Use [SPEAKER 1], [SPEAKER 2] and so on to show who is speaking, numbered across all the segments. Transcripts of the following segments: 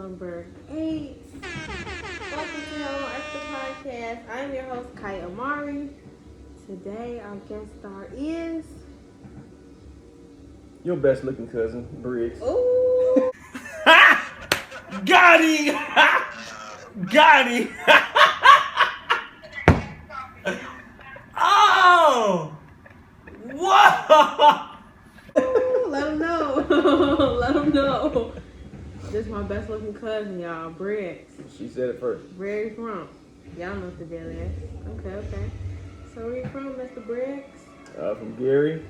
[SPEAKER 1] number 8. Welcome to the OFFICAL podcast. I'm your host, Kaiya Amarii. Today, our guest star is...
[SPEAKER 2] Your best looking cousin, Briggs.
[SPEAKER 1] Ooh!
[SPEAKER 3] Got him! Got him! Oh! Whoa!
[SPEAKER 1] Let him know. Let him know. This is my best looking cousin, y'all, Briggs.
[SPEAKER 2] She said it first.
[SPEAKER 1] Briggs from. Y'all know what the deal is. Okay. So where you from, Mr. Briggs?
[SPEAKER 2] From Gary.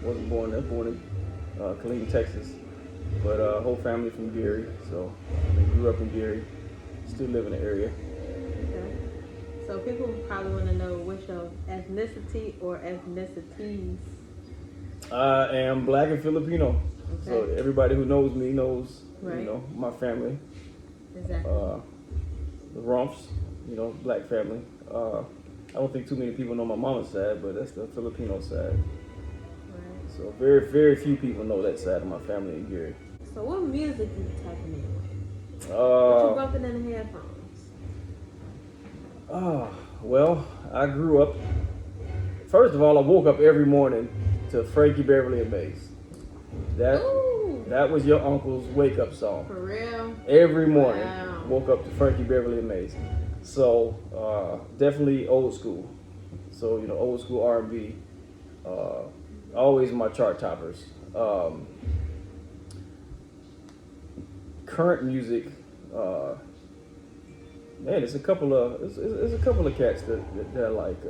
[SPEAKER 2] Wasn't born there, born in Killeen, Texas. But whole family from Gary. So I grew up in Gary. Still live in the area.
[SPEAKER 1] Okay. So people probably want to know what's your ethnicity or ethnicities.
[SPEAKER 2] I am black and Filipino.
[SPEAKER 1] Okay.
[SPEAKER 2] So everybody who knows me knows,
[SPEAKER 1] Right.
[SPEAKER 2] my family.
[SPEAKER 1] Exactly.
[SPEAKER 2] The Rumps, black family. I don't think too many people know my mama's side, but that's the Filipino side.
[SPEAKER 1] Right.
[SPEAKER 2] So very, very few people know that side of my family in Gary.
[SPEAKER 1] So what music you tapping in with? What you bumping in the headphones?
[SPEAKER 2] Well, I grew up. First of all, I woke up every morning to Frankie Beverly and Maze. That was your uncle's wake up song.
[SPEAKER 1] For real?
[SPEAKER 2] Every morning,
[SPEAKER 1] Wow.
[SPEAKER 2] woke up to Frankie Beverly and Maze. So definitely old school. So old school R&B. Always my chart toppers. Current music. Man, it's a couple of cats that I like.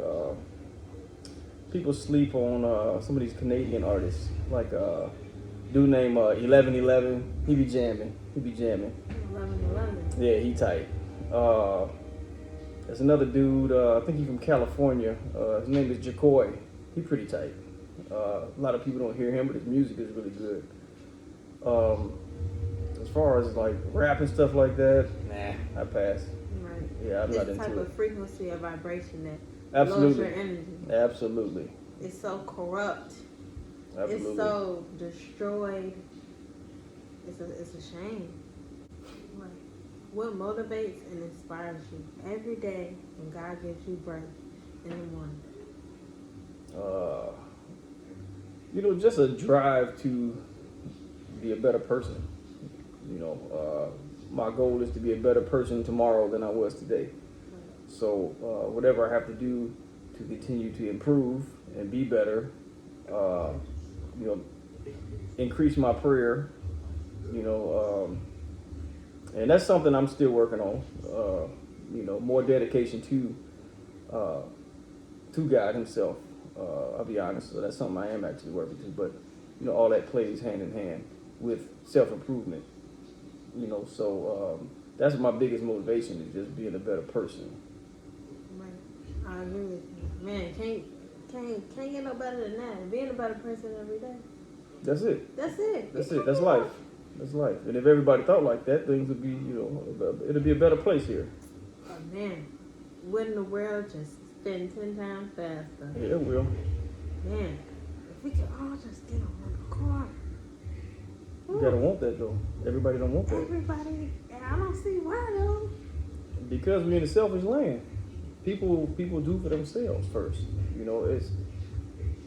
[SPEAKER 2] People sleep on some of these Canadian artists, like dude named 1111. He be jamming.
[SPEAKER 1] 11.
[SPEAKER 2] Yeah, he tight. There's another dude. I think he's from California. His name is Jacoy. He pretty tight. A lot of people don't hear him, but his music is really good. As far as like rap and stuff like that, I pass.
[SPEAKER 1] Right.
[SPEAKER 2] Yeah, I'm not
[SPEAKER 1] This type
[SPEAKER 2] into
[SPEAKER 1] of
[SPEAKER 2] it.
[SPEAKER 1] frequency or vibration that
[SPEAKER 2] Absolutely.
[SPEAKER 1] lowers your energy.
[SPEAKER 2] Absolutely.
[SPEAKER 1] It's so corrupt.
[SPEAKER 2] Absolutely.
[SPEAKER 1] It's so destroyed. It's a shame. Like, what motivates and inspires you every day when God gives you birth in the morning?
[SPEAKER 2] Just a drive to be a better person. My goal is to be a better person tomorrow than I was today. So whatever I have to do to continue to improve and be better, increase my prayer, and that's something I'm still working on. More dedication to God Himself. I'll be honest. So that's something I am actually working to. But all that plays hand in hand with self-improvement. So that's my biggest motivation, is just being a better person.
[SPEAKER 1] Right. I agree with you. Man, can't get no better than that. Being a better person every day.
[SPEAKER 2] That's it.
[SPEAKER 1] That's it.
[SPEAKER 2] That's it. That's life. That's life. And if everybody thought like that, things would be, it'd be a better place here.
[SPEAKER 1] But man, wouldn't the world just spin 10 times faster?
[SPEAKER 2] Yeah, it will.
[SPEAKER 1] Man, if we could all just get on one car.
[SPEAKER 2] You gotta want that though. Everybody don't want that.
[SPEAKER 1] Everybody, I don't see why though.
[SPEAKER 2] Because we're in a selfish land. People do for themselves first. It's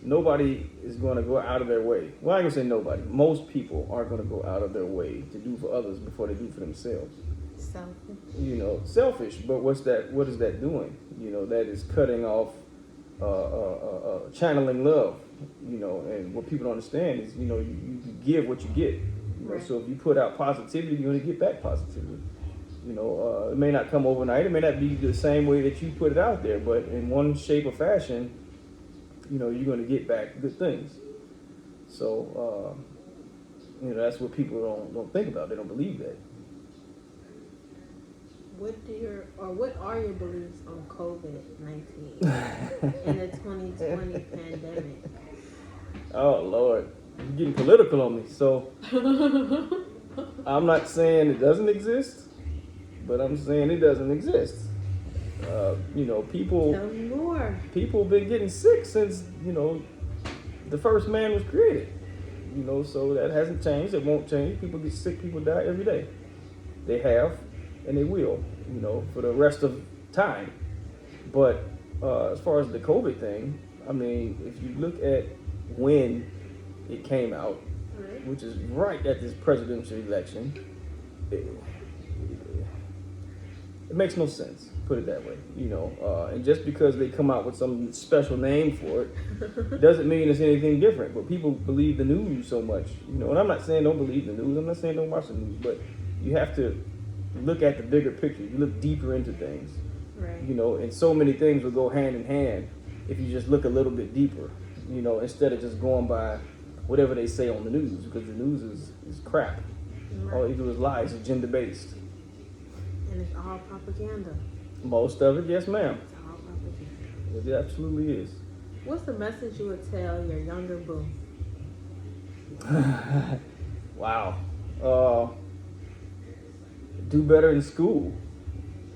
[SPEAKER 2] nobody is going to go out of their way. Well, I ain't gonna say nobody. Most people aren't going to go out of their way to do for others before they do for themselves.
[SPEAKER 1] Selfish.
[SPEAKER 2] Selfish. But what's that? What is that doing? That is cutting off, channeling love. And what people don't understand is, you give what you get.
[SPEAKER 1] Right.
[SPEAKER 2] So if you put out positivity, you're going to get back positivity. It may not come overnight. It may not be the same way that you put it out there, but in one shape or fashion, you're going to get back good things. So, that's what people don't think about. They don't believe that.
[SPEAKER 1] What are your beliefs on COVID-19 and the 2020 pandemic?
[SPEAKER 2] Oh Lord, you're getting political on me. So I'm not saying it doesn't exist, but I'm saying it doesn't exist. People.
[SPEAKER 1] Tell me more.
[SPEAKER 2] People been getting sick since the first man was created. So that hasn't changed. It won't change. People get sick. People die every day. They have, and they will, for the rest of time. But as far as the COVID thing, I mean, if you look at when it came out, which is right at this presidential election, it makes no sense, put it that way, and just because they come out with some special name for it doesn't mean it's anything different. But people believe the news so much, and I'm not saying don't believe the news, I'm not saying don't watch the news, but you have to look at the bigger picture. You look deeper into things,
[SPEAKER 1] Right.
[SPEAKER 2] And so many things will go hand in hand if you just look a little bit deeper, instead of just going by whatever they say on the news, because the news is crap.
[SPEAKER 1] Right.
[SPEAKER 2] All they do is lie. It's agenda based.
[SPEAKER 1] And it's all propaganda.
[SPEAKER 2] Most of it, yes, ma'am.
[SPEAKER 1] It's all propaganda.
[SPEAKER 2] It absolutely is.
[SPEAKER 1] What's the message you would tell your younger boo?
[SPEAKER 2] Wow. Do better in school.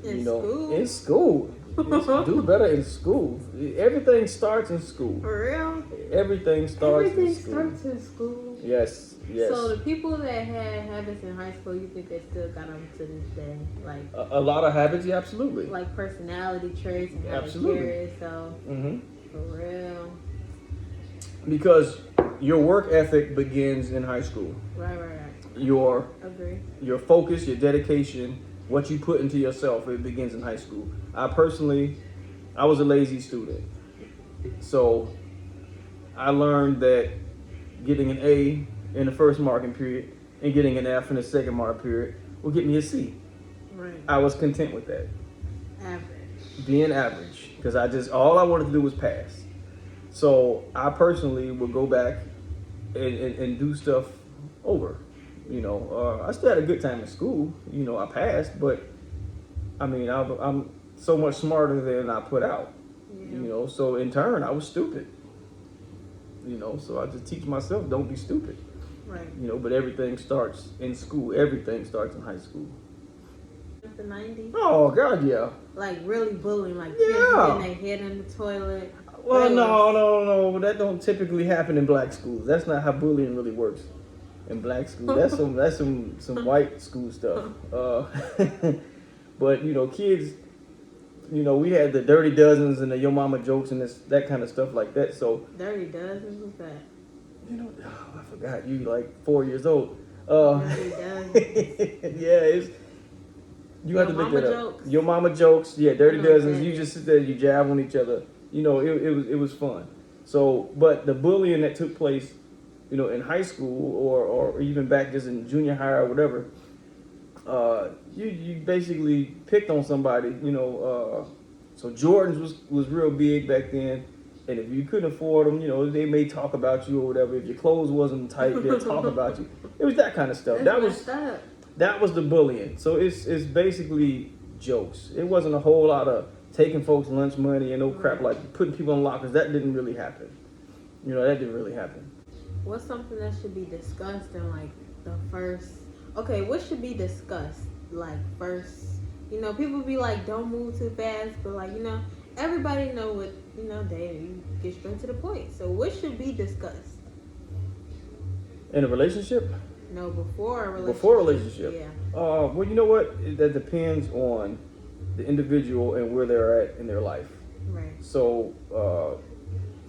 [SPEAKER 1] In school?
[SPEAKER 2] In school. Do better in school. Everything starts in school.
[SPEAKER 1] For real?
[SPEAKER 2] Everything starts
[SPEAKER 1] Everything
[SPEAKER 2] in school.
[SPEAKER 1] starts in school.
[SPEAKER 2] Yes.
[SPEAKER 1] So the people that had habits in high school, you think they still got them to this day? Like
[SPEAKER 2] a lot of habits, yeah, absolutely.
[SPEAKER 1] like personality traits and how
[SPEAKER 2] Absolutely.
[SPEAKER 1] they carry itself.
[SPEAKER 2] Mm-hmm.
[SPEAKER 1] For real.
[SPEAKER 2] Because your work ethic begins in high school.
[SPEAKER 1] Right.
[SPEAKER 2] Your
[SPEAKER 1] Agree.
[SPEAKER 2] focus, your dedication, what you put into yourself, it begins in high school. I was a lazy student. So I learned that getting an A in the first marking period and getting an F in the second mark period will get me a C.
[SPEAKER 1] Right.
[SPEAKER 2] I was content with that.
[SPEAKER 1] Average.
[SPEAKER 2] Being average. Because all I wanted to do was pass. So I personally would go back and do stuff over. I still had a good time in school. I passed, but I mean, I'm so much smarter than I put out.
[SPEAKER 1] Yeah.
[SPEAKER 2] So in turn, I was stupid. So I just teach myself, don't be stupid.
[SPEAKER 1] Right.
[SPEAKER 2] But everything starts in school. Everything starts in high school.
[SPEAKER 1] The 90s?
[SPEAKER 2] Oh, God, yeah.
[SPEAKER 1] Like really bullying, like
[SPEAKER 2] Yeah.
[SPEAKER 1] kids getting their head in the toilet.
[SPEAKER 2] Well,
[SPEAKER 1] Really?
[SPEAKER 2] no. That don't typically happen in black schools. That's not how bullying really works. In black school, that's some white school stuff. But kids, we had the dirty dozens and the yo mama jokes and that kind of stuff like that. So
[SPEAKER 1] Dirty Dozens? What's that?
[SPEAKER 2] I forgot. You like 4 years old.
[SPEAKER 1] Dirty Dozens.
[SPEAKER 2] Yeah, you have to look that up.
[SPEAKER 1] Jokes?
[SPEAKER 2] Your mama jokes, yeah, dirty
[SPEAKER 1] I know
[SPEAKER 2] dozens.
[SPEAKER 1] that.
[SPEAKER 2] You just sit there, you jab on each other. It was fun. So, but the bullying that took place, in high school or even back just in junior high or whatever, you basically picked on somebody. So Jordans was real big back then. And if you couldn't afford them, they may talk about you or whatever. If your clothes wasn't tight, they'll talk about you. It was that kind of stuff. That was the bullying. So it's basically jokes. It wasn't a whole lot of taking folks' lunch money and no crap like putting people in lockers. That didn't really happen. That didn't really happen.
[SPEAKER 1] What's something that should be discussed in like the first? Okay, what should be discussed like first? People be like, don't move too fast, but like everybody know what you get straight to the point. So what should be discussed?
[SPEAKER 2] In a relationship?
[SPEAKER 1] No, before a relationship.
[SPEAKER 2] Before a relationship.
[SPEAKER 1] Yeah.
[SPEAKER 2] Well, you know what? That depends on the individual and where they're at in their life.
[SPEAKER 1] Right.
[SPEAKER 2] So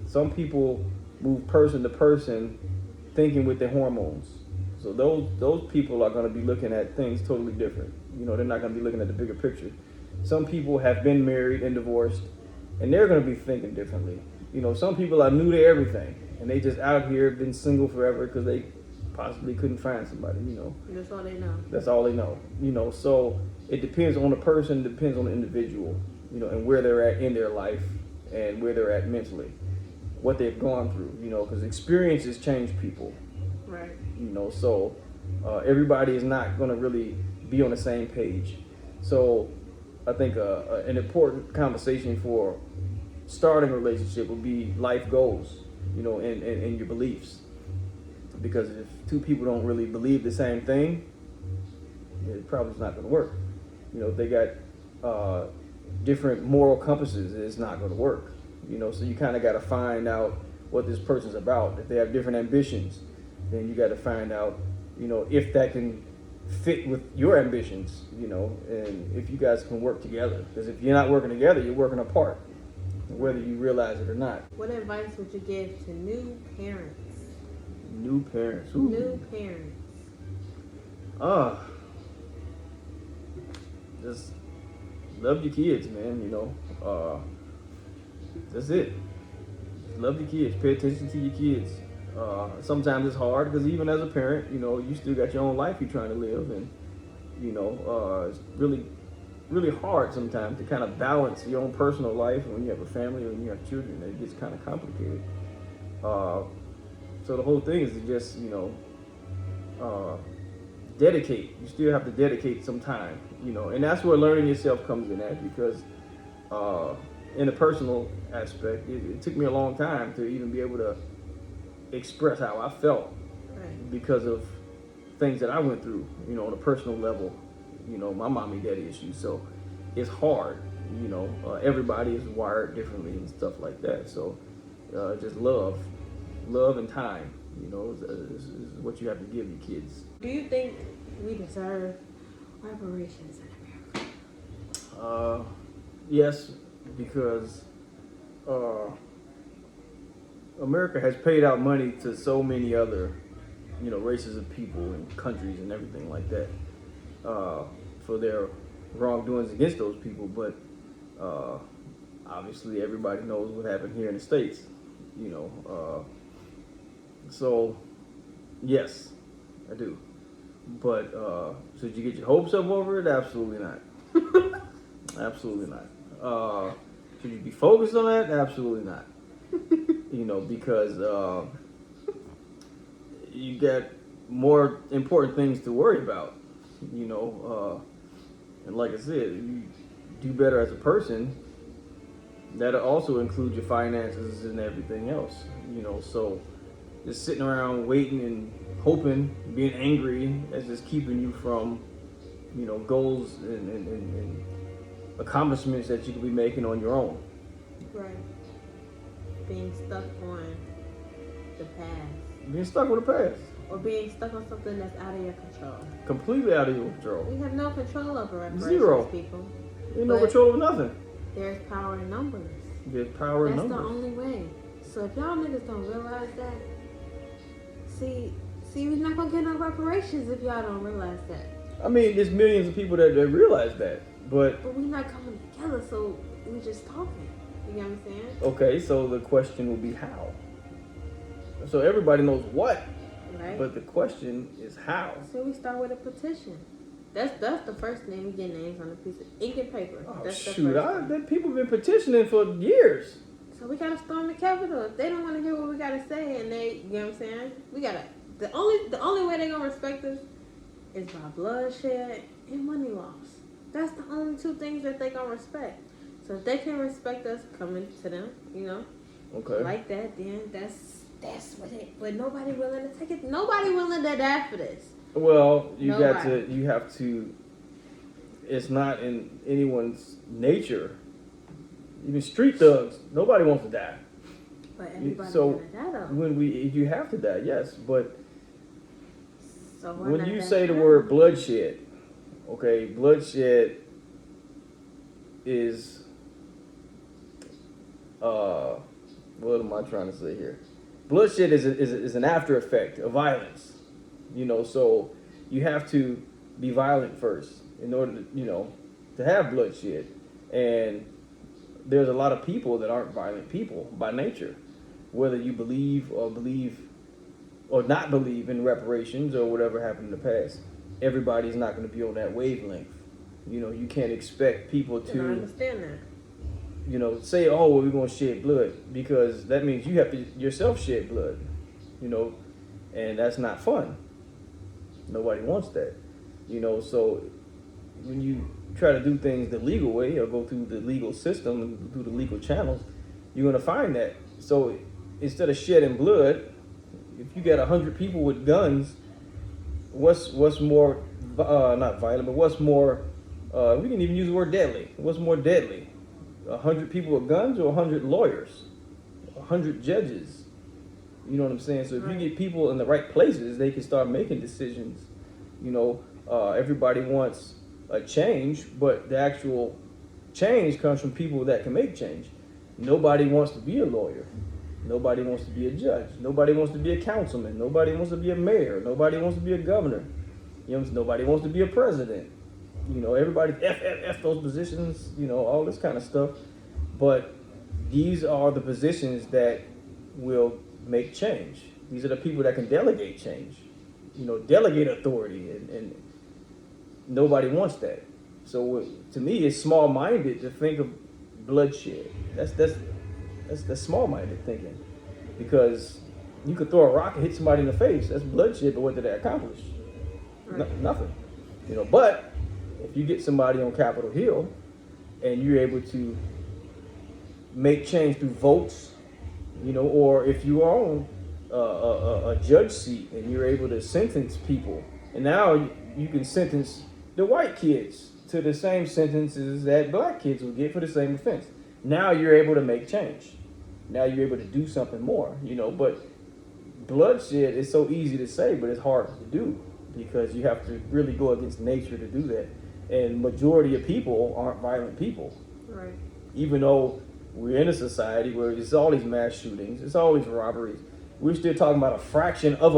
[SPEAKER 2] some people move person to person thinking with their hormones. So those people are going to be looking at things totally different. They're not going to be looking at the bigger picture. Some people have been married and divorced, and they're going to be thinking differently. Some people are new to everything, and they just out here been single forever because they possibly couldn't find somebody.
[SPEAKER 1] That's all they know.
[SPEAKER 2] That's all they know. So it depends on the person, depends on the individual, and where they're at in their life and where they're at mentally, what they've gone through, because experiences change people.
[SPEAKER 1] Right.
[SPEAKER 2] So everybody is not going to really be on the same page. So I think an important conversation for starting a relationship would be life goals, and your beliefs. Because if two people don't really believe the same thing, it probably is not going to work. If they got different moral compasses, it's not going to work. So you kind of got to find out what this person's about. If they have different ambitions, then you got to find out, if that can fit with your ambitions, you know, and if you guys can work together. Because if you're not working together, you're working apart, whether you realize it or not.
[SPEAKER 1] What advice would you give to new parents?
[SPEAKER 2] New parents. Ooh.
[SPEAKER 1] New parents.
[SPEAKER 2] Just love your kids, man, you know. That's it. Love your kids. Pay attention to your kids. Sometimes it's hard because even as a parent, you know, you still got your own life you're trying to live, and you know, it's really, really hard sometimes to kind of balance your own personal life when you have a family or when you have children. It gets kind of complicated. So the whole thing is to just, you know, dedicate. You still have to dedicate some time, you know, and that's where learning yourself comes in at, because in a personal aspect, it took me a long time to even be able to express how I felt because of things that I went through, you know, on a personal level, you know, my mommy daddy issues. So it's hard, you know, everybody is wired differently and stuff like that. So just love and time, you know, is what you have to give your kids.
[SPEAKER 1] Do you think we deserve reparations in America?
[SPEAKER 2] Yes, because America has paid out money to so many other, you know, races of people and countries and everything like that for their wrongdoings against those people. But obviously everybody knows what happened here in the States, you know. So, yes, I do. But should you get your hopes up over it? Absolutely not. Absolutely not. Should you be focused on that? Absolutely not. You know, because you got more important things to worry about, you know. And like I said, you do better as a person, that'll also include your finances and everything else, you know. So just sitting around waiting and hoping, being angry, that's just keeping you from, you know, goals and accomplishments that you could be making on your own.
[SPEAKER 1] Right. Being stuck on the past.
[SPEAKER 2] Being stuck with the past.
[SPEAKER 1] Or being stuck on something that's out of your control.
[SPEAKER 2] Completely out of your control.
[SPEAKER 1] We have no control over reparations,
[SPEAKER 2] Zero.
[SPEAKER 1] people.
[SPEAKER 2] Ain't no control over nothing.
[SPEAKER 1] There's power in numbers.
[SPEAKER 2] There's power in
[SPEAKER 1] That's
[SPEAKER 2] numbers.
[SPEAKER 1] the only way. So if y'all niggas don't realize that, see, we're not gonna get no reparations if y'all don't realize that.
[SPEAKER 2] I mean, there's millions of people that realize that, but
[SPEAKER 1] we're not coming together, so we're just talking. You know what I'm saying?
[SPEAKER 2] Okay, so the question will be how. So everybody knows what,
[SPEAKER 1] right?
[SPEAKER 2] But the question is how.
[SPEAKER 1] So we start with a petition. That's the first thing. We get names on a piece of ink and paper.
[SPEAKER 2] Oh
[SPEAKER 1] that's
[SPEAKER 2] shoot! People have been petitioning for years.
[SPEAKER 1] So we gotta storm the Capitol. If they don't want to hear what we gotta say, and they, you know what I'm saying? We gotta. The only way they gonna respect us is by bloodshed and money loss. That's the only two things that they gonna respect. So if they can respect us coming to them, you know,
[SPEAKER 2] okay,
[SPEAKER 1] like that, then that's what it. But nobody willing to take it. Nobody willing to die for this.
[SPEAKER 2] Well, you have to. It's not in anyone's nature. Even street thugs, nobody wants to die.
[SPEAKER 1] But everybody's
[SPEAKER 2] so
[SPEAKER 1] gonna die though.
[SPEAKER 2] you have to die, yes. But
[SPEAKER 1] so
[SPEAKER 2] when you say the word bloodshed, okay, bloodshed is what am I trying to say here? Bloodshed is an after effect of violence, you know. So you have to be violent first in order to, you know, to have bloodshed. And there's a lot of people that aren't violent people by nature, whether you believe or not believe in reparations or whatever happened in the past. Everybody's not going to be on that wavelength. You know, you can't expect people to.
[SPEAKER 1] I understand that.
[SPEAKER 2] You know, say, oh, well, we're going to shed blood, because that means you have to yourself shed blood, you know, and that's not fun. Nobody wants that, you know. So when you try to do things the legal way or go through the legal system and through the legal channels, you're going to find that. So instead of shedding blood, if you got 100 people with guns, what's more, not violent, but what's more, we can even use the word deadly. What's more deadly? 100 people with guns or 100 lawyers, 100 judges? You know what I'm saying? So if you get people in the right places, they can start making decisions, you know, Everybody wants a change, but the actual change comes from people that can make change. Nobody wants to be a lawyer. Nobody wants to be a judge. Nobody wants to be a councilman. Nobody wants to be a mayor. Nobody wants to be a governor. You know, nobody wants to be a president. You know, everybody F those positions, you know, all this kind of stuff. But these are the positions that will make change. These are the people that can delegate change, you know, delegate authority, and nobody wants that. So to me, it's small-minded to think of bloodshed. That's small-minded thinking, because you could throw a rock and hit somebody in the face. That's bloodshed, but what did that accomplish?
[SPEAKER 1] Right.
[SPEAKER 2] Nothing. You know, but if you get somebody on Capitol Hill and you're able to make change through votes, you know, or if you are on a judge seat and you're able to sentence people, and now you can sentence the white kids to the same sentences that black kids would get for the same offense. Now you're able to make change. Now you're able to do something more, you know. But bloodshed is so easy to say, but it's hard to do, because you have to really go against nature to do that. And majority of people aren't violent people.
[SPEAKER 1] Right.
[SPEAKER 2] Even though we're in a society where it's all these mass shootings, it's all these robberies, we're still talking about a fraction of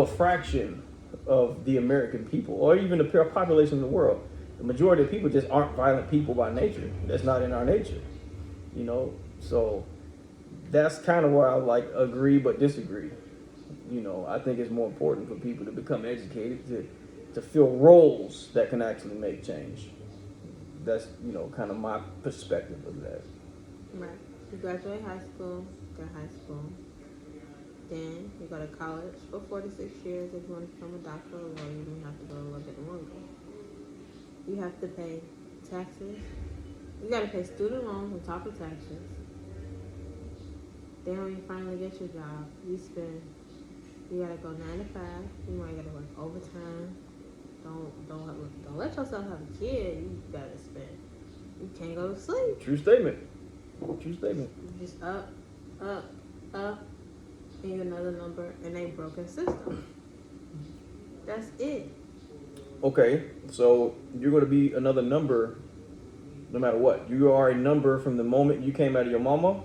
[SPEAKER 2] the American people, or even the population of the world. The majority of people just aren't violent people by nature. That's not in our nature, you know. So that's kind of where I like agree but disagree. You know, I think it's more important for people to become educated, to fill roles that can actually make change. That's, you know, kind of my perspective of that.
[SPEAKER 1] Right. You graduate high school, then you go to college for 46 years if you want to become a doctor, or lawyer, you have to go a little bit longer. You have to pay taxes. You got to pay student loans on top of taxes. Then when you finally get your job, you got to go 9 to 5. You might got to work overtime. Don't let yourself have a kid. You got to spend. You can't go to sleep.
[SPEAKER 2] True statement.
[SPEAKER 1] You just up, and another number in a broken system. That's it.
[SPEAKER 2] Okay, so you're going to be another number no matter what. You are a number from the moment you came out of your mama,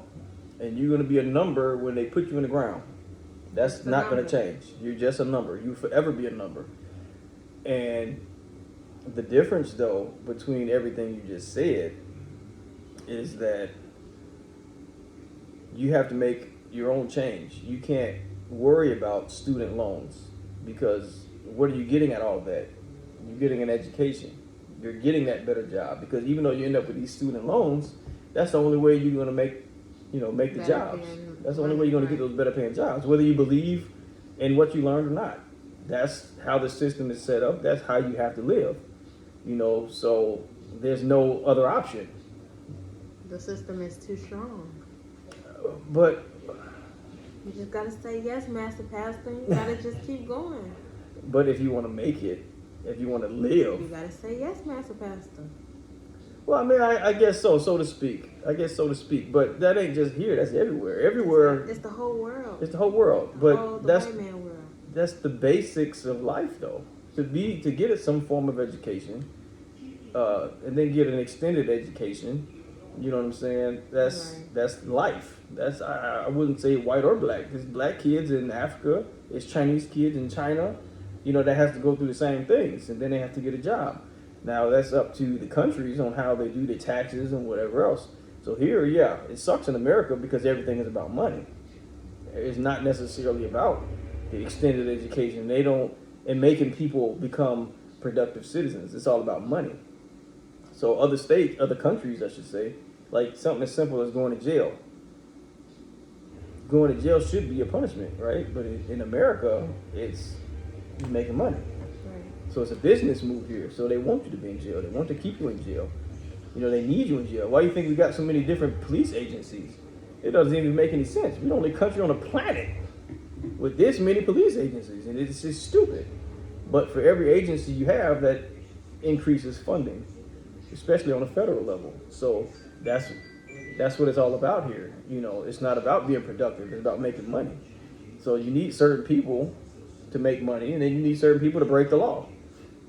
[SPEAKER 2] and you're going to be a number when they put you in the ground. That's not going to change. You're just a number. You forever be a number. And the difference, though, between everything you just said is that you have to make your own change. You can't worry about student loans, because what are you getting at all of that? You're getting an education. You're getting that better job, because even though you end up with these student loans, that's the only way you're going to make the jobs. That's the only way you're going to get those better paying jobs, whether you believe in what you learned or not. That's how the system is set up. That's how you have to live, you know, so there's no other option.
[SPEAKER 1] The system is too strong.
[SPEAKER 2] But
[SPEAKER 1] You just gotta say yes, Master Pastor. You gotta just keep going.
[SPEAKER 2] But if you want to make it, if you want to live,
[SPEAKER 1] You gotta say yes, Master Pastor.
[SPEAKER 2] well, I mean, I guess so to speak. But that ain't just here. That's everywhere. Everywhere.
[SPEAKER 1] It's the whole world.
[SPEAKER 2] It's the whole world. But
[SPEAKER 1] The white man world.
[SPEAKER 2] that's the basics of life, though. To get some form of education, and then get an extended education. You know what I'm saying? That's life. That's I wouldn't say white or black. There's black kids in Africa. There's Chinese kids in China. You know, that has to go through the same things, and then they have to get a job. Now that's up to the countries on how they do their taxes and whatever else. So here, yeah, it sucks in America because everything is about money. It's not necessarily about the extended education. And making people become productive citizens. It's all about money. So other countries, I should say, like something as simple as going to jail. Going to jail should be a punishment, right? But in America, it's you're making money.
[SPEAKER 1] Right.
[SPEAKER 2] So it's a business move here. So they want you to be in jail. They want to keep you in jail. You know, they need you in jail. Why do you think we got so many different police agencies? It doesn't even make any sense. We're the only country on the planet with this many police agencies, and it's just stupid. But for every agency you have, that increases funding, especially on a federal level. So that's what it's all about here. You know, it's not about being productive. It's about making money. So you need certain people to make money, and then you need certain people to break the law.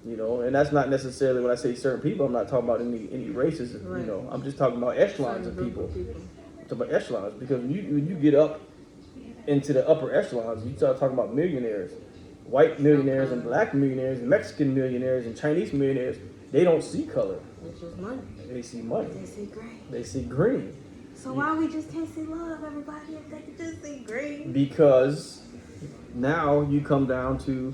[SPEAKER 2] You know, and that's not necessarily when I say certain people. I'm not talking about any races.
[SPEAKER 1] Right.
[SPEAKER 2] You know, I'm just talking about echelons of
[SPEAKER 1] Certain
[SPEAKER 2] people.
[SPEAKER 1] group of
[SPEAKER 2] I'm talking about echelons because when you get up into the upper echelons, you start talking about millionaires, white millionaires and black millionaires and Mexican millionaires and Chinese millionaires. They don't see color.
[SPEAKER 1] Which is money.
[SPEAKER 2] They see money.
[SPEAKER 1] They see green.
[SPEAKER 2] They see green.
[SPEAKER 1] So why we just can't see love, everybody, if they could just see green?
[SPEAKER 2] Because now you come down to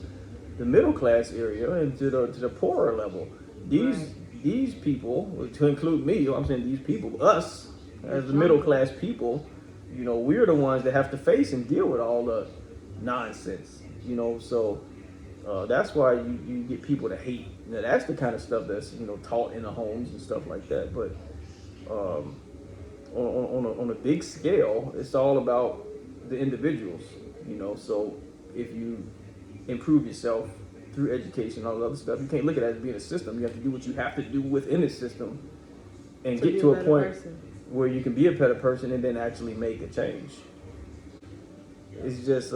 [SPEAKER 2] the middle class area and to the poorer level. These people, to include me, I'm saying these people, us as the middle class people, you know, we're the ones that have to face and deal with all the nonsense. You know, so that's why you get people to hate. Now, that's the kind of stuff that's, you know, taught in the homes and stuff like that. But on a big scale, it's all about the individuals. You know, so if you improve yourself through education and all the other stuff, you can't look at it as being a system. You have to do what you have to do within the system and get to a point where you can be a better person and then actually make a change. It's just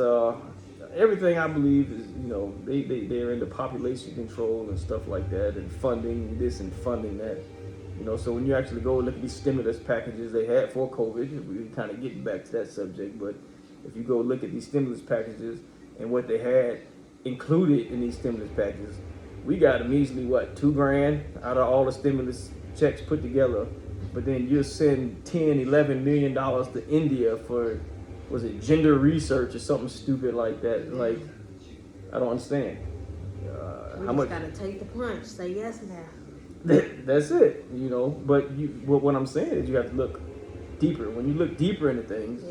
[SPEAKER 2] everything I believe is, you know, they're into population control and stuff like that and funding this and funding that. You know, so when you actually go look at these stimulus packages they had for COVID, we're kind of getting back to that subject, but if you go look at these stimulus packages and what they had included in these stimulus packages, we got a measly, $2,000 out of all the stimulus checks put together, but then you send $10-11 million to India for, was it gender research or something stupid like that? Like, I don't understand.
[SPEAKER 1] We
[SPEAKER 2] how
[SPEAKER 1] just
[SPEAKER 2] much?
[SPEAKER 1] gotta take the punch, say yes now.
[SPEAKER 2] That's it, you know. But what I'm saying is you have to look deeper. When you look deeper into things,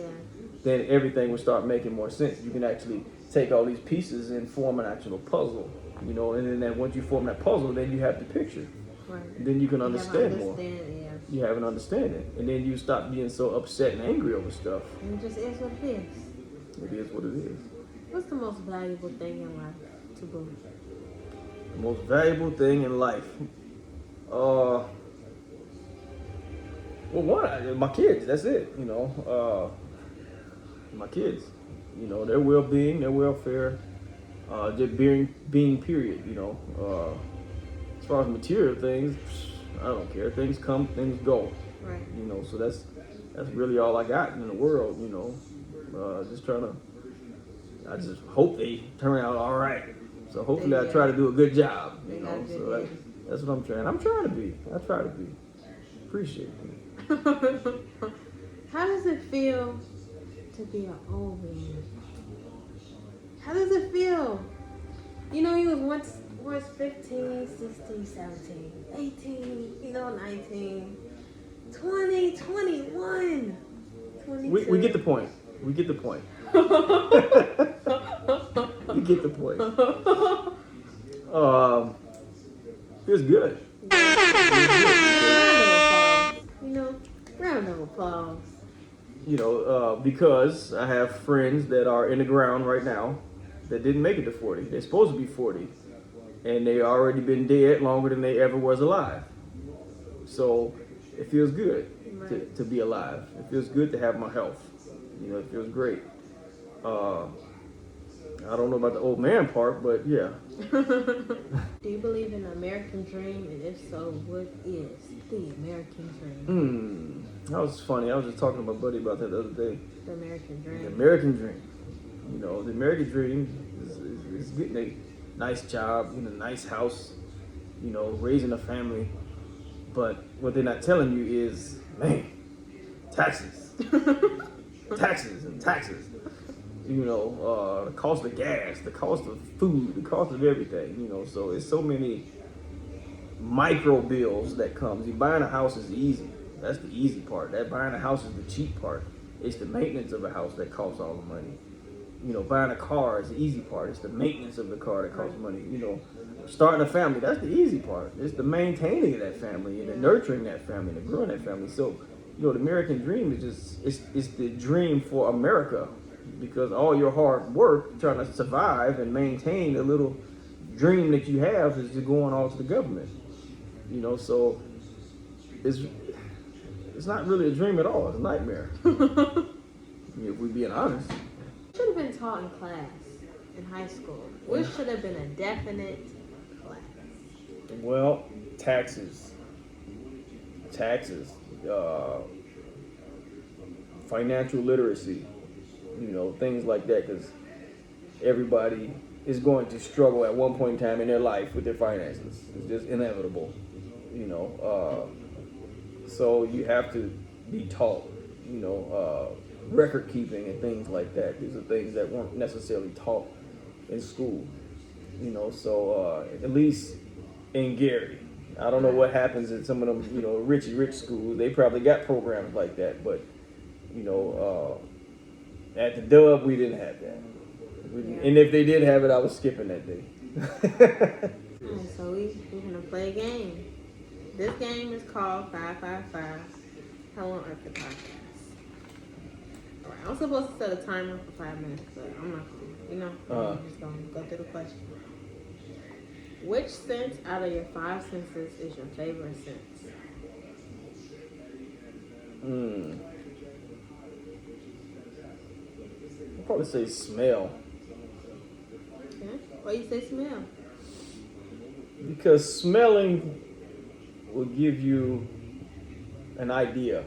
[SPEAKER 2] then everything will start making more sense. You can actually take all these pieces and form an actual puzzle, you know. And then once you form that puzzle, then you have the picture.
[SPEAKER 1] Right.
[SPEAKER 2] And then you can understand more.
[SPEAKER 1] Yeah.
[SPEAKER 2] You have an understanding, and then you stop being so upset and angry over stuff.
[SPEAKER 1] And it just is what it is.
[SPEAKER 2] It is what it is.
[SPEAKER 1] What's the most valuable thing in life to Boo?
[SPEAKER 2] The most valuable thing in life. Well, one, my kids. That's it. You know, my kids. You know, their well-being, their welfare, just being period. You know, as far as material things, I don't care. Things come, things go.
[SPEAKER 1] Right.
[SPEAKER 2] You know, so that's really all I got in the world. You know, just trying to. I just hope they turn out all right. So hopefully I try to do a good job. You know, so that's what I'm trying. I'm trying to be. I try to be. Appreciate it.
[SPEAKER 1] How does it feel to be an old man? How does it feel? You know, you was once 15, 16, 17, 18, you know, 19, 20, 21, 22.
[SPEAKER 2] We get the point. We get the point. You get the point. Feels good.
[SPEAKER 1] Round of applause.
[SPEAKER 2] You know, because I have friends that are in the ground right now that didn't make it to 40. They're supposed to be 40. And they already been dead longer than they ever was alive. So it feels good to be alive. It feels good to have my health. You know, it feels great. I don't know about the old man part, but yeah.
[SPEAKER 1] Do you believe in the American dream? And if so, what is the American dream?
[SPEAKER 2] That was funny. I was just talking to my buddy about that the other day.
[SPEAKER 1] The American dream.
[SPEAKER 2] The American dream. You know, the American dream is getting a nice job, in a nice house, you know, raising a family. But what they're not telling you is, man, taxes. Taxes and taxes. You know, the cost of gas, the cost of food, the cost of everything, you know. So it's so many micro bills that comes. You buying a house is easy. That's the easy part. That buying a house is the cheap part. It's the maintenance of a house that costs all the money. You know, buying a car is the easy part. It's the maintenance of the car that costs money. You know, starting a family, that's the easy part. It's the maintaining of that family and the nurturing that family and the growing that family. So, you know, the American dream is just, it's the dream for America, because all your hard work trying to survive and maintain the little dream that you have is just going all to the government. You know, so it's not really a dream at all. It's a nightmare. If we're being honest.
[SPEAKER 1] Should have been taught in class in high school. Which should have been a definite class.
[SPEAKER 2] Well, taxes, financial literacy, things like that, because everybody is going to struggle at one point in time in their life with their finances. It's just inevitable, so you have to be taught, record keeping and things like that. These are things that weren't necessarily taught in school, so at least in Gary. I don't know what happens in some of them, rich schools. They probably got programs like that, but, at the Dub, we didn't have that. And if they did have it, I was skipping that day.
[SPEAKER 1] Alright, so we're going to play a game. This game is called 555. Hell on Earth the Podcast. Alright, I'm supposed to set a timer for 5 minutes, but I'm not going to. I'm just going to go through the question. Which sense out of your 5 senses is your favorite sense?
[SPEAKER 2] I'd probably say smell.
[SPEAKER 1] Okay. Why you say smell?
[SPEAKER 2] Because smelling will give you an idea.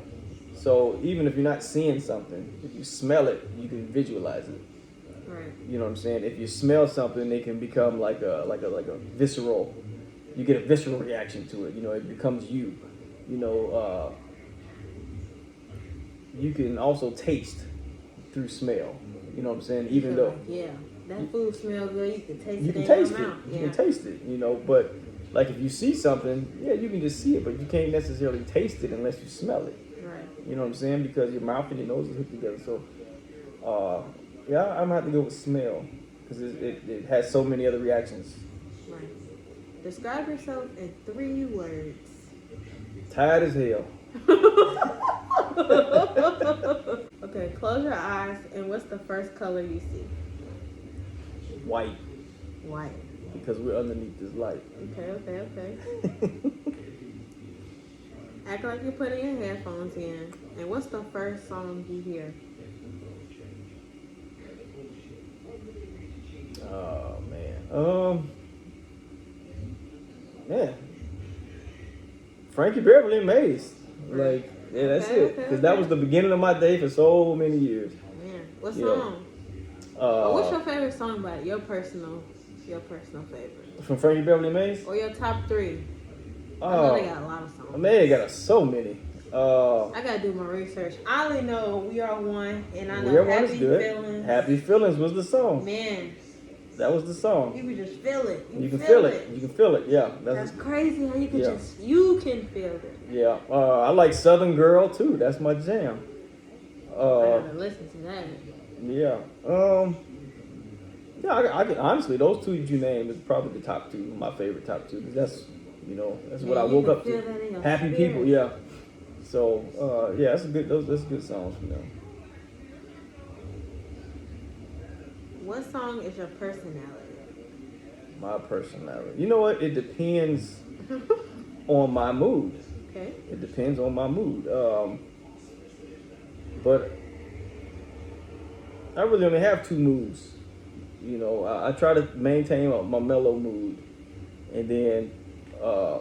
[SPEAKER 2] So even if you're not seeing something, if you smell it, you can visualize it.
[SPEAKER 1] Right.
[SPEAKER 2] You know what I'm saying? If you smell something, it can become like a visceral. You get a visceral reaction to it. It becomes you. You can also taste through smell. You know what I'm saying? Even though
[SPEAKER 1] that food smells good, you can taste it.
[SPEAKER 2] You can
[SPEAKER 1] in
[SPEAKER 2] taste
[SPEAKER 1] your
[SPEAKER 2] it.
[SPEAKER 1] mouth.
[SPEAKER 2] You can taste it. But like if you see something, you can just see it, but you can't necessarily taste it unless you smell it.
[SPEAKER 1] Right.
[SPEAKER 2] You know what I'm saying? Because your mouth and your nose are hooked together. So, I'm gonna have to go with smell because it has so many other reactions.
[SPEAKER 1] Right. Describe yourself in 3 words.
[SPEAKER 2] Tired as hell.
[SPEAKER 1] Okay, close your eyes, and what's the first color you see?
[SPEAKER 2] White.
[SPEAKER 1] White.
[SPEAKER 2] Because we're underneath this light.
[SPEAKER 1] Okay. Act like you're putting your headphones in, and what's the first song you hear?
[SPEAKER 2] Oh man. Frankie Beverly and Maze. That's it. Because that was the beginning of my day for so many years.
[SPEAKER 1] Man, what song? What's your favorite song by it? Your personal favorite?
[SPEAKER 2] From Frankie Beverly and Maze?
[SPEAKER 1] Or your top 3? I know they got a lot of songs.
[SPEAKER 2] Man, they got so many.
[SPEAKER 1] I gotta do my research. I only know We Are One, and I know
[SPEAKER 2] We Are One
[SPEAKER 1] Happy
[SPEAKER 2] is good.
[SPEAKER 1] Feelings.
[SPEAKER 2] Happy Feelings was the song.
[SPEAKER 1] Man,
[SPEAKER 2] that was the song.
[SPEAKER 1] you can just feel it.
[SPEAKER 2] You can feel it. You can feel it. Yeah,
[SPEAKER 1] that's crazy how you can feel it.
[SPEAKER 2] Yeah, I like Southern Girl too. That's my jam.
[SPEAKER 1] I gotta listen to that.
[SPEAKER 2] Yeah. I can honestly, those 2 that you named is probably the top 2, my favorite top 2. That's what I woke up to. Happy
[SPEAKER 1] spirit.
[SPEAKER 2] People, yeah. So that's good songs from them.
[SPEAKER 1] What song is your personality?
[SPEAKER 2] My personality. You know what? It depends on my mood.
[SPEAKER 1] Okay.
[SPEAKER 2] It depends on my mood. But I really only have 2 moods. I try to maintain my mellow mood, and then I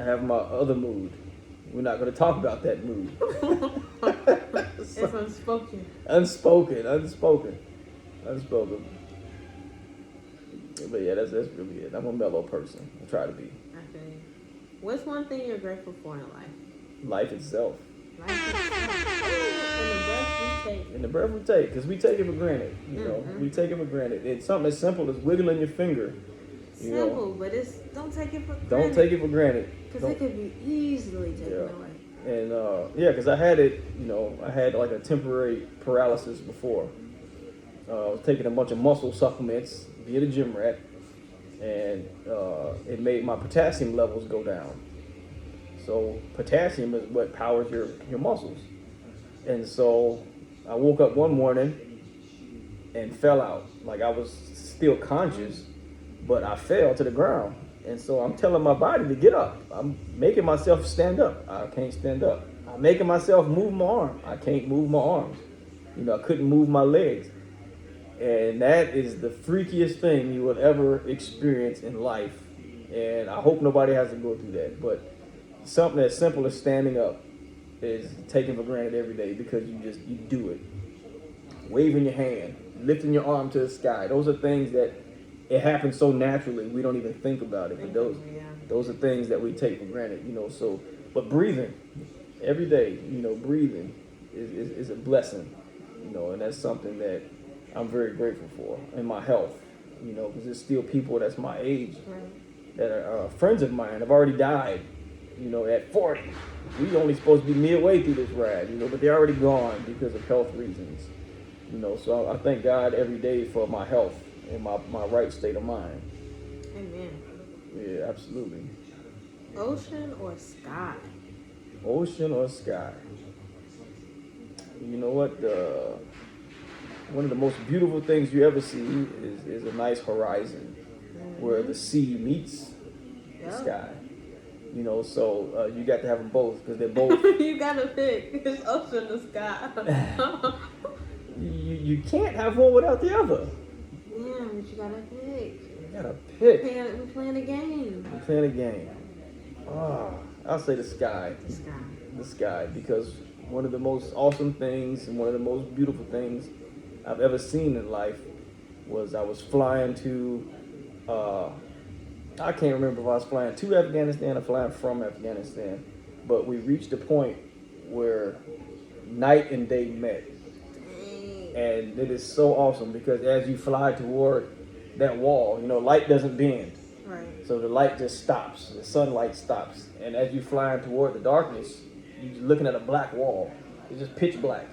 [SPEAKER 2] have my other mood. We're not going to talk about that mood.
[SPEAKER 1] It's unspoken.
[SPEAKER 2] Unspoken. But yeah, that's really it. I'm a mellow person. I try to be.
[SPEAKER 1] I feel you. What's one thing you're grateful for in life?
[SPEAKER 2] Life itself.
[SPEAKER 1] Life itself. And the breath we take.
[SPEAKER 2] And the breath we take, because we take it for granted. We take it for granted. It's something as simple as wiggling your finger.
[SPEAKER 1] Simple, but don't take it for granted.
[SPEAKER 2] Don't take it for granted.
[SPEAKER 1] Because it could be easily taken away.
[SPEAKER 2] And because I had it, I had like a temporary paralysis before. I was taking a bunch of muscle supplements, being a gym rat, and it made my potassium levels go down. So potassium is what powers your muscles. And so I woke up one morning and fell out. Like I was still conscious, but I fell to the ground. And so I'm telling my body to get up. I'm making myself stand up. I can't stand up. I'm making myself move my arm. I can't move my arms. I couldn't move my legs. And that is the freakiest thing you will ever experience in life And I hope nobody has to go through that. But something as simple as standing up is taken for granted every day because you do it. Waving your hand, lifting your arm to the sky. Those are things that it happens so naturally we don't even think about it. But those are things that we take for granted, So, but breathing every day, breathing is a blessing, and that's something that I'm very grateful for in my health, because there's still people that's my age that are friends of mine have already died, at 40. We only supposed to be midway through this ride, but they're already gone because of health reasons, So I thank God every day for my health and my right state of mind.
[SPEAKER 1] Amen.
[SPEAKER 2] Yeah, absolutely.
[SPEAKER 1] Ocean or sky?
[SPEAKER 2] Ocean or sky? You know what? One of the most beautiful things you ever see is a nice horizon where the sea meets the sky. So you got to have them both because they're both.
[SPEAKER 1] You gotta pick. It's ocean or sky.
[SPEAKER 2] you can't have one without the other.
[SPEAKER 1] Yeah, but you gotta pick.
[SPEAKER 2] You gotta pick.
[SPEAKER 1] We're playing a game.
[SPEAKER 2] We're playing a game. I'll say the sky.
[SPEAKER 1] The sky.
[SPEAKER 2] The sky, because one of the most awesome things and one of the most beautiful things I've ever seen in life was I was flying to, I can't remember if I was flying to Afghanistan or flying from Afghanistan, but we reached a point where night and day met. And it is so awesome because as you fly toward that wall, light doesn't bend.
[SPEAKER 1] Right.
[SPEAKER 2] So the light just stops. The sunlight stops. And as you flying toward the darkness, you're looking at a black wall. It's just pitch black.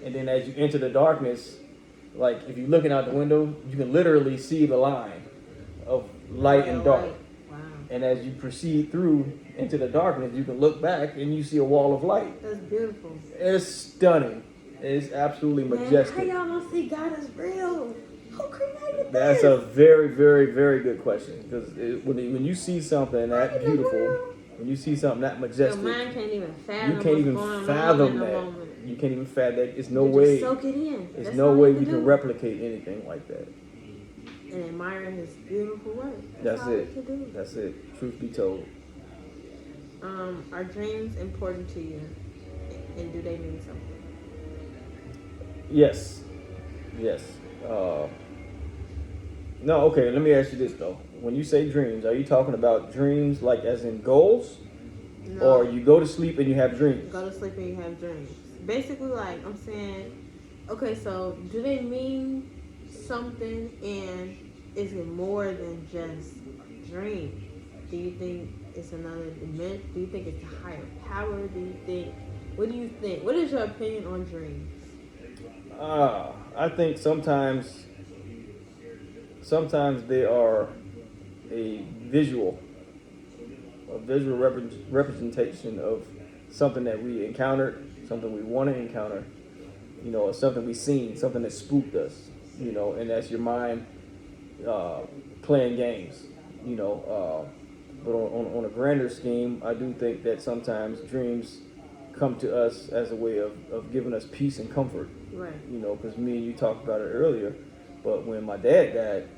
[SPEAKER 2] And then as you enter the darkness, like if you're looking out the window, you can literally see the line of light and dark.
[SPEAKER 1] Wow.
[SPEAKER 2] And as you proceed through into the darkness, you can look back and you see a wall of light.
[SPEAKER 1] That's beautiful.
[SPEAKER 2] It's stunning. It's absolutely majestic.
[SPEAKER 1] Man, how y'all don't see God is real? Who created
[SPEAKER 2] That's
[SPEAKER 1] this?
[SPEAKER 2] a very, very, very good question. Because when you see something that beautiful, when you see something that majestic,
[SPEAKER 1] your mind can't even fathom.
[SPEAKER 2] you can't even fathom that. You can't even fathom that. It's no way.
[SPEAKER 1] Just soak it in.
[SPEAKER 2] There's no way we can replicate anything like that.
[SPEAKER 1] And admire His beautiful work.
[SPEAKER 2] That's
[SPEAKER 1] all
[SPEAKER 2] it.
[SPEAKER 1] we can do.
[SPEAKER 2] That's it. Truth be told.
[SPEAKER 1] Are dreams important to you? And do they mean something?
[SPEAKER 2] Yes. Yes. No, okay, let me ask you this though. When you say dreams, are you talking about dreams like as in goals?
[SPEAKER 1] No.
[SPEAKER 2] Or you go to sleep and you have dreams?
[SPEAKER 1] Go to sleep and you have dreams. Basically, like, I'm saying, okay, so do they mean something, and is it more than just dream? Do you think it's another dimension? Do you think it's a higher power? What do you think? What is your opinion on dreams?
[SPEAKER 2] I think sometimes they are a visual representation of something that we encountered, something we want to encounter, or something we've seen, something that spooked us, and that's your mind playing games, but on a grander scheme, I do think that sometimes dreams come to us as a way of giving us peace and comfort.
[SPEAKER 1] Right.
[SPEAKER 2] Because me and you talked about it earlier, but when my dad died,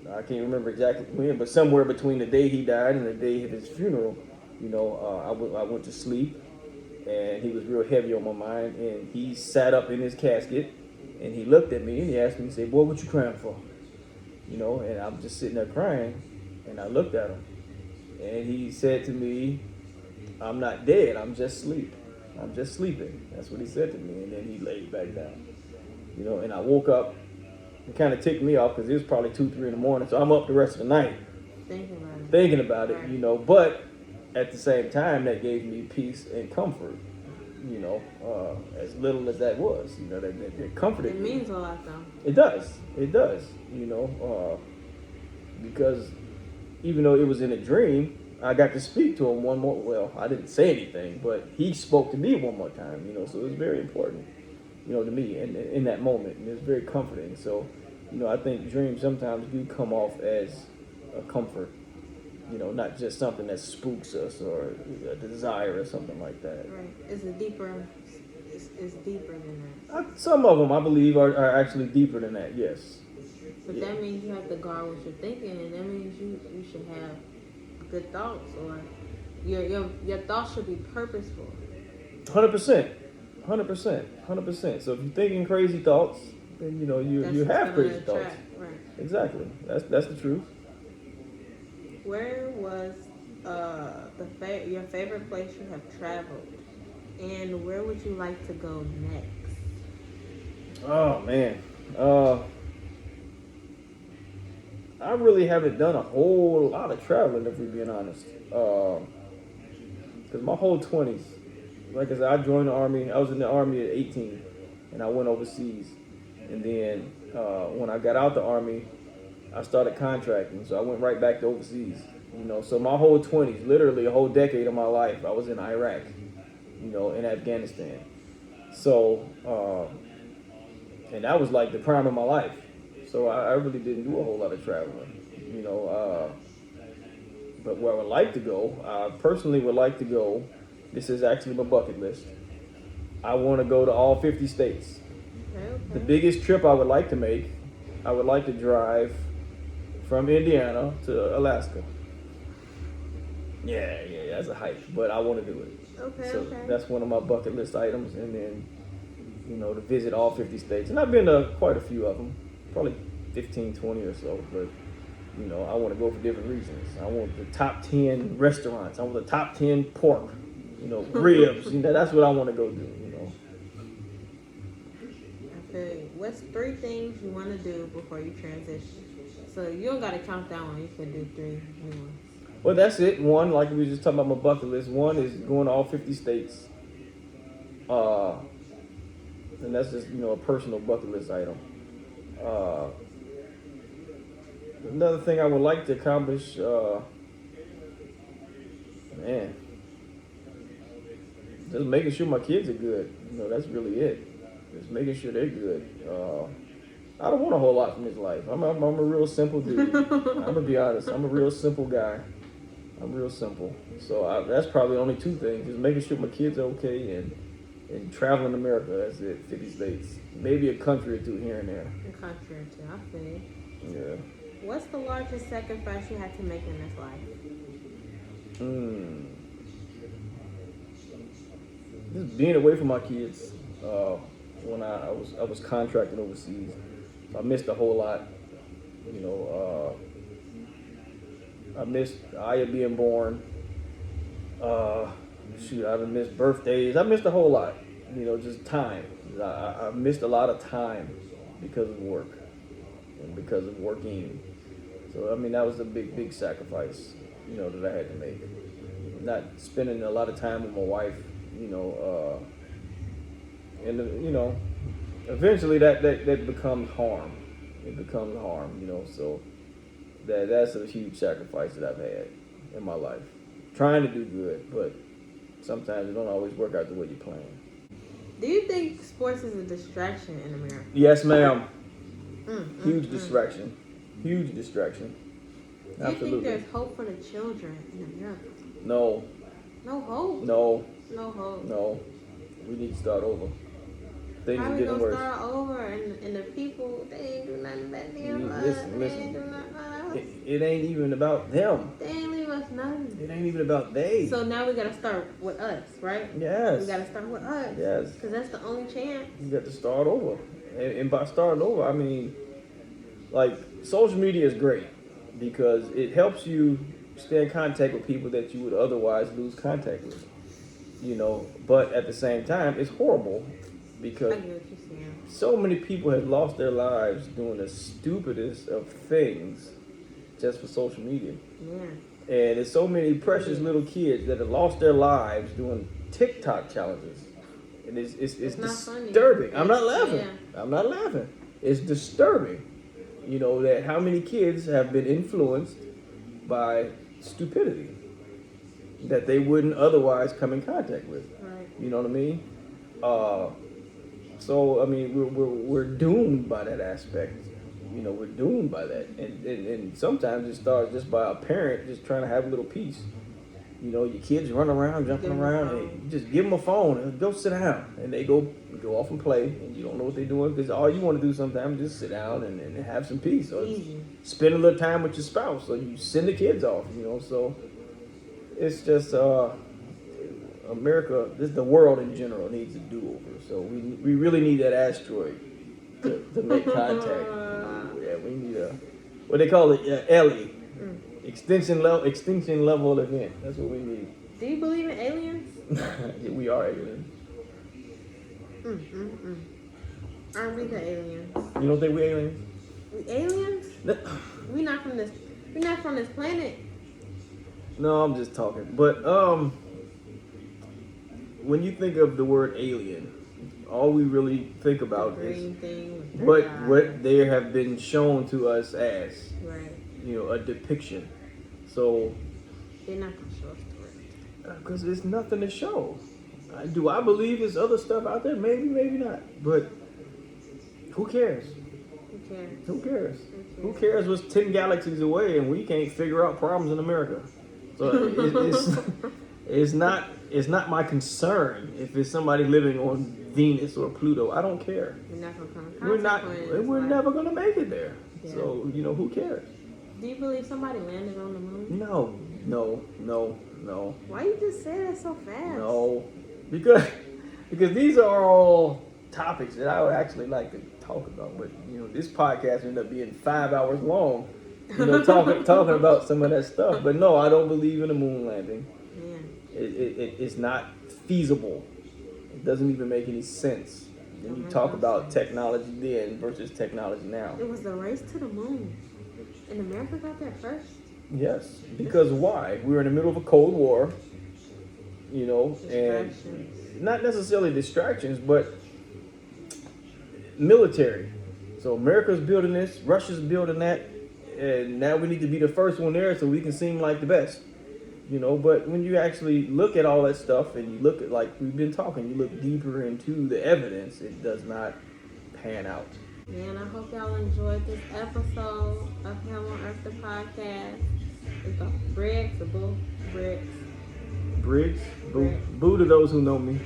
[SPEAKER 2] I can't remember exactly when, but somewhere between the day he died and the day of his funeral, I went to sleep, and he was real heavy on my mind, and he sat up in his casket, and he looked at me, and he asked me, he said, "Boy, what you crying for?" And I'm just sitting there crying, and I looked at him, and he said to me, "I'm not dead, I'm just asleep. I'm just sleeping." That's what he said to me, and then he laid back down. And I woke up. It kind of ticked me off because it was probably 2, 3 in the morning, so I'm up the rest of the night thinking about it,
[SPEAKER 1] Right.
[SPEAKER 2] But at the same time, that gave me peace and comfort. As little as that was, that comforted
[SPEAKER 1] It
[SPEAKER 2] me.
[SPEAKER 1] means a lot, though.
[SPEAKER 2] It does, because even though it was in a dream, I got to speak to him one more. Well, I didn't say anything, but he spoke to me one more time. So it was very important, to me in that moment, and it was very comforting. So, I think dreams sometimes do come off as a comfort, not just something that spooks us or a desire or something like that.
[SPEAKER 1] Right. It's deeper than that.
[SPEAKER 2] Some of them, I believe, are actually deeper than that. Yes.
[SPEAKER 1] But
[SPEAKER 2] Yeah.
[SPEAKER 1] that means you have to guard what you're thinking, and that means you should have good thoughts, or your thoughts should be purposeful.
[SPEAKER 2] 100%, 100%, 100%. So if you're thinking crazy thoughts, then
[SPEAKER 1] That's
[SPEAKER 2] you
[SPEAKER 1] what's
[SPEAKER 2] have
[SPEAKER 1] gonna
[SPEAKER 2] crazy
[SPEAKER 1] attract,
[SPEAKER 2] thoughts.
[SPEAKER 1] right?
[SPEAKER 2] Exactly. That's the truth.
[SPEAKER 1] Where was your favorite place you have traveled, and where would you like to go next?
[SPEAKER 2] Oh man, I really haven't done a whole lot of traveling, if we're being honest. Because my whole 20s, like I said, I joined the Army. I was in the Army at 18, and I went overseas. And then when I got out the Army, I started contracting. So I went right back to overseas. So my whole 20s, literally a whole decade of my life, I was in Iraq, in Afghanistan. So, and that was like the prime of my life. So I really didn't do a whole lot of traveling, but where I would like to go, I personally would like to go, this is actually my bucket list. I want to go to all 50 states.
[SPEAKER 1] Okay.
[SPEAKER 2] The biggest trip I would like to make, I would like to drive from Indiana to Alaska. Yeah, that's a hike, but I want to do it.
[SPEAKER 1] Okay.
[SPEAKER 2] So that's one of my bucket list items, and then, to visit all 50 states. And I've been to quite a few of them, probably 15, 20 or so, but, I want to go for different reasons. I want the top 10 restaurants. I want the top 10 pork, ribs. That's what I want to go do,
[SPEAKER 1] Okay. What's 3 things you want to do before you transition? So you don't got to count that one. You can do 3 new ones.
[SPEAKER 2] Well, that's it. One, like we were just talking about my bucket list. One is going to all 50 states. And that's just, a personal bucket list item. Another thing I would like to accomplish, just making sure my kids are good. That's really it. Just making sure they're good. I don't want a whole lot from this life. I'm a real simple dude. I'm gonna be honest. I'm a real simple guy. I'm real simple. So that's probably only 2 things: just making sure my kids are okay and traveling America. That's it. 50 states, maybe a country or 2 here and there.
[SPEAKER 1] A country or 2. I feel you.
[SPEAKER 2] Yeah.
[SPEAKER 1] What's the largest sacrifice you had to make in this life?
[SPEAKER 2] Just being away from my kids. When I was contracting overseas, I missed a whole lot. I missed Aya being born. I missed birthdays. I missed a whole lot. Just time. I missed a lot of time because of work and because of working. So that was a big sacrifice, that I had to make. Not spending a lot of time with my wife, and eventually that becomes harm. It becomes harm, So that's a huge sacrifice that I've had in my life. Trying to do good, but sometimes it don't always work out the way you plan.
[SPEAKER 1] Do you think sports is a distraction in America?
[SPEAKER 2] Yes, ma'am. Huge distraction. Huge distraction.
[SPEAKER 1] Do you
[SPEAKER 2] Absolutely.
[SPEAKER 1] think there's hope for the children in America?
[SPEAKER 2] No.
[SPEAKER 1] No hope.
[SPEAKER 2] No.
[SPEAKER 1] No hope.
[SPEAKER 2] No. We need to start over. Things
[SPEAKER 1] How
[SPEAKER 2] are
[SPEAKER 1] we
[SPEAKER 2] getting
[SPEAKER 1] gonna
[SPEAKER 2] worse.
[SPEAKER 1] start over and the people, they ain't do nothing but them us.
[SPEAKER 2] Listen.
[SPEAKER 1] They ain't do nothing but us.
[SPEAKER 2] It ain't even about them.
[SPEAKER 1] They ain't leave us nothing.
[SPEAKER 2] It ain't even about they.
[SPEAKER 1] So now we gotta start with us, right?
[SPEAKER 2] Yes.
[SPEAKER 1] We gotta start with us.
[SPEAKER 2] Yes.
[SPEAKER 1] Because that's the only chance.
[SPEAKER 2] You got to start over. And by starting over, I mean, like, social media is great because it helps you stay in contact with people that you would otherwise lose contact with. But at the same time, it's horrible because
[SPEAKER 1] I get what you're saying.
[SPEAKER 2] so many people have lost their lives doing the stupidest of things just for social media.
[SPEAKER 1] Yeah.
[SPEAKER 2] And there's so many precious little kids that have lost their lives doing Tik Tok challenges. And it's
[SPEAKER 1] not funny.
[SPEAKER 2] disturbing. I'm not laughing.
[SPEAKER 1] Yeah.
[SPEAKER 2] I'm not laughing. It's disturbing. That how many kids have been influenced by stupidity that they wouldn't otherwise come in contact with.
[SPEAKER 1] Right.
[SPEAKER 2] You know what I mean? So I mean, we're doomed by that aspect. We're doomed by that, and sometimes it starts just by a parent just trying to have a little peace. You know, your kids run around, jumping around, and you just give them a phone and go sit down. And they go off and play, and you don't know what they're doing because all you want to do sometimes is just sit down and have some peace. Or spend a little time with your spouse, or you send the kids off, you know. So it's just America, the world in general needs a do-over. So we really need that asteroid to make contact. Yeah, we need what they call it, Ellie. Extinction level event. That's what we need.
[SPEAKER 1] Do you believe in aliens?
[SPEAKER 2] Yeah, we are aliens.
[SPEAKER 1] Aren't we the aliens?
[SPEAKER 2] You don't think we aliens?
[SPEAKER 1] We aliens? We're not from this. We're not from this planet.
[SPEAKER 2] No, I'm just talking. But when you think of the word alien, all we really think about is what they have been shown to us as.
[SPEAKER 1] Right.
[SPEAKER 2] You know, a depiction. So
[SPEAKER 1] they're not gonna show us the real.
[SPEAKER 2] Because there's nothing to show. Do I believe there's other stuff out there? Maybe, maybe not. But who cares? Who cares? Who cares what's 10 galaxies away and we can't figure out problems in America? So it's not my concern if it's somebody living on Venus or Pluto. I don't care. We're never gonna make it there. Yeah. So, you know, who cares?
[SPEAKER 1] Do you believe somebody landed on the moon?
[SPEAKER 2] No.
[SPEAKER 1] Why you just say that so fast?
[SPEAKER 2] No. Because these are all topics that I would actually like to talk about. But, you know, this podcast ended up being 5 hours long, you know, talking about some of that stuff. But no, I don't believe in a moon landing. Yeah. It's not feasible. It doesn't even make any sense. Then you talk about technology then versus technology now.
[SPEAKER 1] It was the race to the moon. And America got there first.
[SPEAKER 2] Yes. Because why? We were in the middle of a Cold War, you know, and not necessarily distractions, but military. So America's building this, Russia's building that, and now we need to be the first one there so we can seem like the best. You know, but when you actually look at all that stuff and you look at, like we've been talking, you look deeper into the evidence, it does not pan out.
[SPEAKER 1] Man, I hope y'all enjoyed this episode of Him on Earth, the podcast. It's called Briggs or Boo? Briggs.
[SPEAKER 2] Briggs? Boo. Boo to those who know me.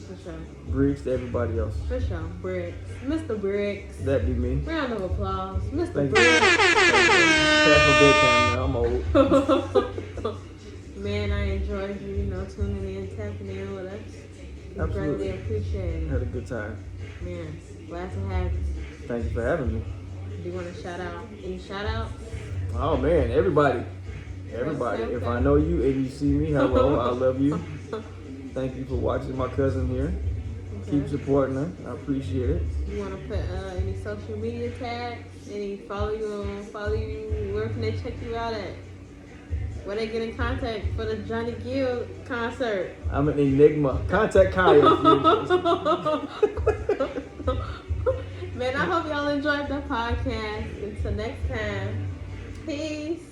[SPEAKER 1] For sure.
[SPEAKER 2] Briggs to everybody else.
[SPEAKER 1] For sure. Briggs. Mr. Briggs.
[SPEAKER 2] That'd be me.
[SPEAKER 1] Round of applause. Mr.
[SPEAKER 2] Thank
[SPEAKER 1] Briggs.
[SPEAKER 2] Past my bedtime now. I'm old.
[SPEAKER 1] Man, I enjoyed you, tuning in, tapping in with us.
[SPEAKER 2] Absolutely.
[SPEAKER 1] Greatly appreciate it.
[SPEAKER 2] Had a good time.
[SPEAKER 1] Man, glad to have you.
[SPEAKER 2] Thank you for having me.
[SPEAKER 1] Do you want to shout out? Any shout outs?
[SPEAKER 2] Oh man, everybody. If I know you and you see me, hello, I love you. Thank you for watching my cousin here. Okay. Keep supporting her. I appreciate it.
[SPEAKER 1] You want to put any social media tags? Any follow you? Where can they check you out at? Where they get in contact for the Johnny Gill concert?
[SPEAKER 2] I'm an enigma. Contact Kaiya.
[SPEAKER 1] Man, I hope y'all enjoyed the podcast. Until next time. Peace.